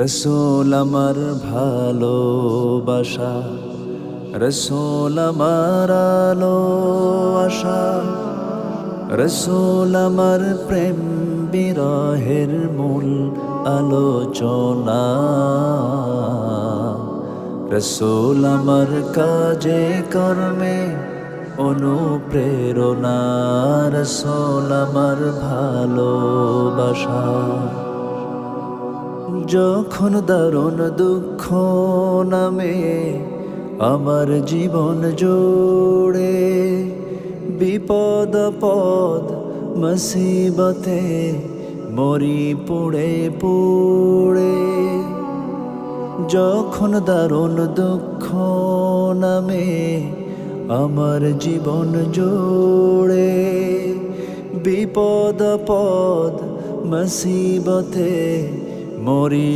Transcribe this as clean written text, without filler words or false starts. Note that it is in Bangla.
রসূল আমার ভালোবাসা, রসূল আমার আলো আশা, রসূল আমার প্রেম বিরহের মূল আলোচনা। রসূল আমার কাজে কর্মে অনুপ্রেরণা, রসূল আমার ভালোবাসা। যখন দারুণ দুঃখ নামে আমার জীবন জোড়ে, বিপদ আপদ মুসিবতে মরি পুড়ে পুড়ে। যখন দারুণ দুঃখ নামে আমার জীবন জোড়ে, বিপদ আপদ মুসিবতে মরি